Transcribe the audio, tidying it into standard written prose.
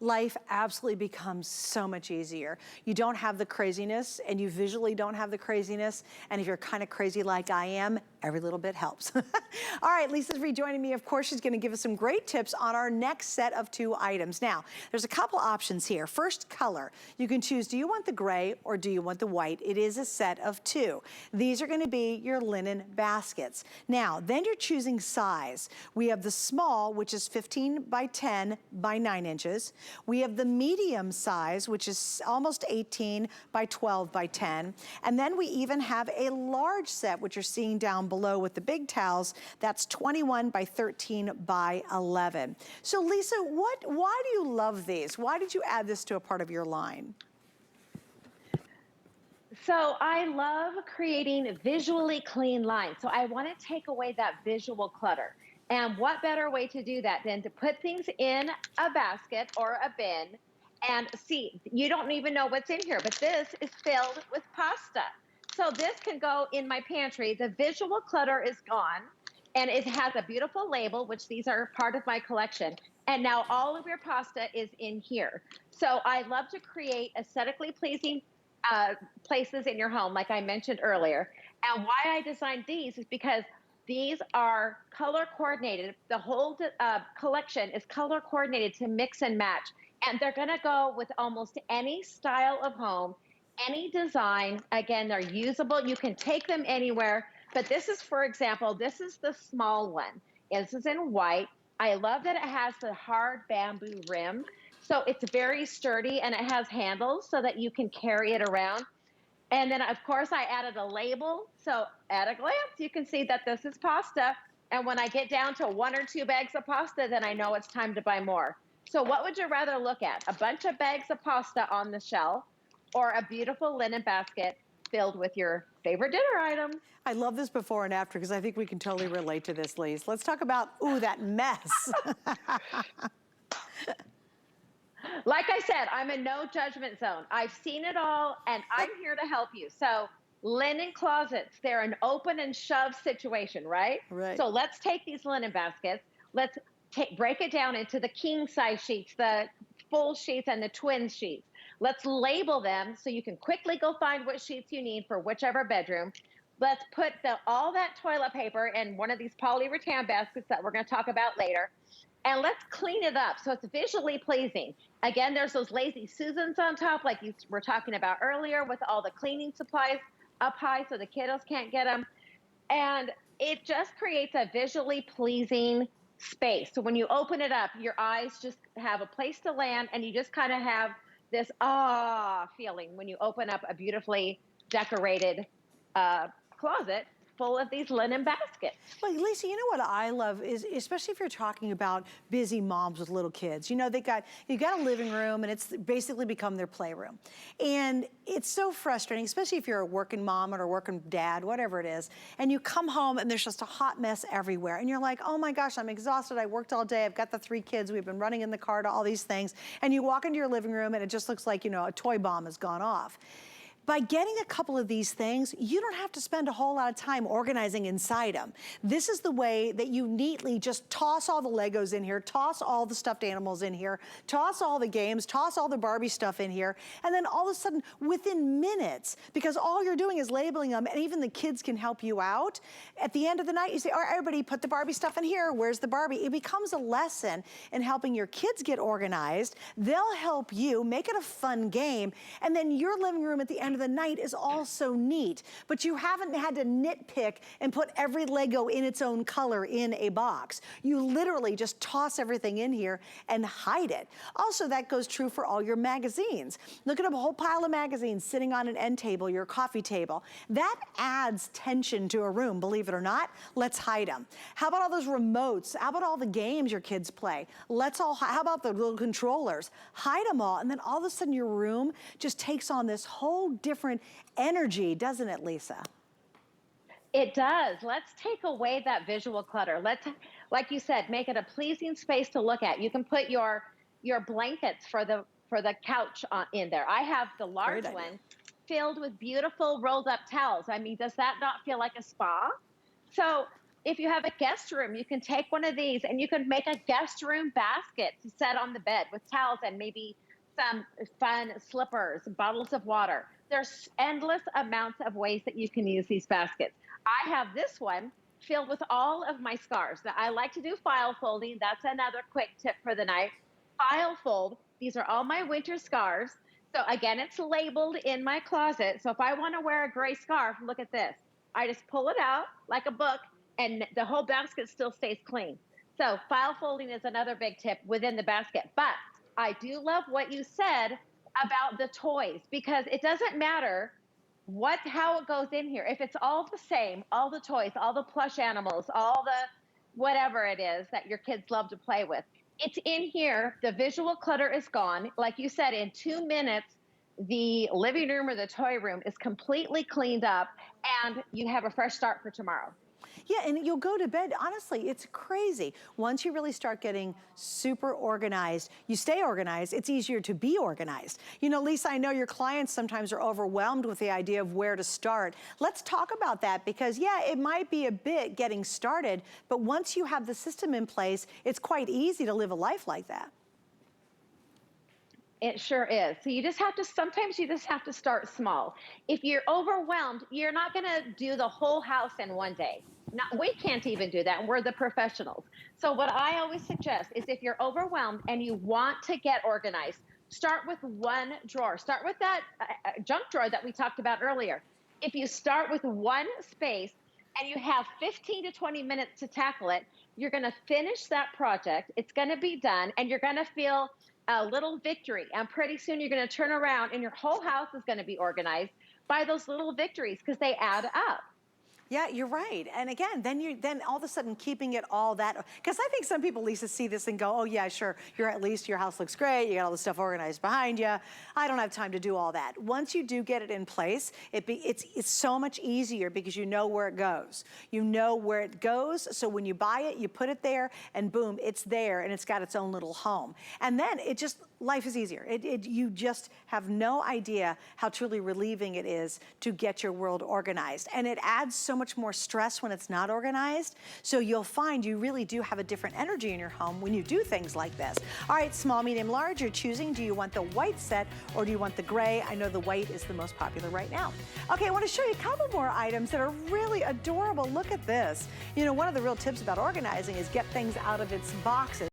life absolutely becomes so much easier. You don't have the craziness, and you visually don't have the craziness, and if you're kind of crazy like I am, every little bit helps. All right, Lisa's rejoining me. Of course, she's gonna give us some great tips on our next set of 2 items. Now, there's a couple options here. First, color. You can choose, do you want the gray or do you want the white? It is a set of 2. These are gonna be your linen baskets. Now, then you're choosing size. We have the small, which is 15 by 10 by 9 inches. We have the medium size, which is almost 18 by 12 by 10. And then we even have a large set, which you're seeing down below with the big towels. That's 21 by 13 by 11. So Lisa, why do you love these? Why did you add this to a part of your line? So I love creating visually clean lines. So I want to take away that visual clutter. And what better way to do that than to put things in a basket or a bin and see, you don't even know what's in here, but this is filled with pasta. So this can go in my pantry. The visual clutter is gone, and it has a beautiful label, which these are part of my collection. And now all of your pasta is in here. So I love to create aesthetically pleasing places in your home, like I mentioned earlier. And why I designed these is because these are color coordinated. The whole collection is color coordinated to mix and match. And they're gonna go with almost any style of home, any design. Again, they're usable. You can take them anywhere. But this is, for example, this is the small one. This is in white. I love that it has the hard bamboo rim. So it's very sturdy, and it has handles so that you can carry it around. And then, of course, I added a label. So at a glance, you can see that this is pasta. And when I get down to 1 or 2 bags of pasta, then I know it's time to buy more. So what would you rather look at? A bunch of bags of pasta on the shelf, or a beautiful linen basket filled with your favorite dinner items? I love this before and after because I think we can totally relate to this, Lise. Let's talk about, ooh, that mess. Like I said, I'm in no judgment zone. I've seen it all, and I'm here to help you. So linen closets, they're an open and shove situation, right? Right. So let's take these linen baskets. Let's break it down into the king size sheets, the full sheets, and the twin sheets. Let's label them so you can quickly go find what sheets you need for whichever bedroom. Let's put all that toilet paper in one of these poly rattan baskets that we're going to talk about later. And let's clean it up so it's visually pleasing. Again, there's those lazy Susans on top, like you were talking about earlier, with all the cleaning supplies up high so the kiddos can't get them. And it just creates a visually pleasing space. So when you open it up, your eyes just have a place to land, and you just kind of have this feeling when you open up a beautifully decorated closet full of these linen baskets. Well, Lisa, you know what I love is, especially if you're talking about busy moms with little kids, you know, you got a living room, and it's basically become their playroom. And it's so frustrating, especially if you're a working mom or a working dad, whatever it is, and you come home and there's just a hot mess everywhere. And you're like, oh my gosh, I'm exhausted. I worked all day. I've got the 3 kids. We've been running in the car to all these things. And you walk into your living room and it just looks like, you know, a toy bomb has gone off. By getting a couple of these things, you don't have to spend a whole lot of time organizing inside them. This is the way that you neatly just toss all the Legos in here, toss all the stuffed animals in here, toss all the games, toss all the Barbie stuff in here, and then all of a sudden, within minutes, because all you're doing is labeling them, and even the kids can help you out, at the end of the night, you say, all right, everybody put the Barbie stuff in here. Where's the Barbie? It becomes a lesson in helping your kids get organized. They'll help you, make it a fun game, and then your living room at the end of the night is also neat, but you haven't had to nitpick and put every Lego in its own color in a box. You literally just toss everything in here and hide it. Also, that goes true for all your magazines. Look at a whole pile of magazines sitting on an end table, your coffee table. That adds tension to a room, believe it or not. Let's hide them. How about all those remotes? How about all the games your kids play? How about the little controllers? Hide them all, and then all of a sudden your room just takes on this whole different energy, doesn't it, Lisa? It does. Let's take away that visual clutter. Let's, like you said, make it a pleasing space to look at. You can put your blankets for the couch in there. I have the large one filled with beautiful rolled up towels. I mean, does that not feel like a spa? So If you have a guest room, you can take one of these and you can make a guest room basket to set on the bed with towels and maybe some fun slippers, bottles of water. There's endless amounts of ways that you can use these baskets. I have this one filled with all of my scarves. Now, I like to do file folding. That's another quick tip for the night. File fold. These are all my winter scarves. So again, it's labeled in my closet. So if I want to wear a gray scarf, look at this. I just pull it out like a book and the whole basket still stays clean. So file folding is another big tip within the basket. But I do love what you said about the toys, because it doesn't matter how it goes in here. If it's all the same, all the toys, all the plush animals, all the whatever it is that your kids love to play with, it's in here. The visual clutter is gone. Like you said, in 2 minutes, the living room or the toy room is completely cleaned up and you have a fresh start for tomorrow. Yeah, and you'll go to bed, honestly, it's crazy. Once you really start getting super organized, you stay organized, it's easier to be organized. You know, Lisa, I know your clients sometimes are overwhelmed with the idea of where to start. Let's talk about that, because yeah, it might be a bit getting started, but once you have the system in place, it's quite easy to live a life like that. It sure is. So sometimes you just have to start small. If you're overwhelmed, you're not gonna do the whole house in one day. We can't even do that, and we're the professionals. So what I always suggest is, if you're overwhelmed and you want to get organized, start with one drawer. Start with that junk drawer that we talked about earlier. If you start with one space and you have 15 to 20 minutes to tackle it, you're gonna finish that project, it's gonna be done, and you're gonna feel a little victory. And pretty soon you're gonna turn around and your whole house is gonna be organized by those little victories, because they add up. Yeah, you're right. And again, then all of a sudden keeping it all that, because I think some people, Lisa, see this and go, oh yeah, sure, at least your house looks great, you got all the stuff organized behind you. I don't have time to do all that. Once you do get it in place, it's so much easier, because you know where it goes. You know where it goes, so when you buy it, you put it there, and boom, it's there, and it's got its own little home. And then life is easier. You just have no idea how truly relieving it is to get your world organized. And it adds so much more stress when it's not organized. So you'll find you really do have a different energy in your home when you do things like this. All right, small, medium, large, you're choosing. Do you want the white set or do you want the gray? I know the white is the most popular right now. Okay, I want to show you a couple more items that are really adorable. Look at this. You know, one of the real tips about organizing is get things out of its boxes.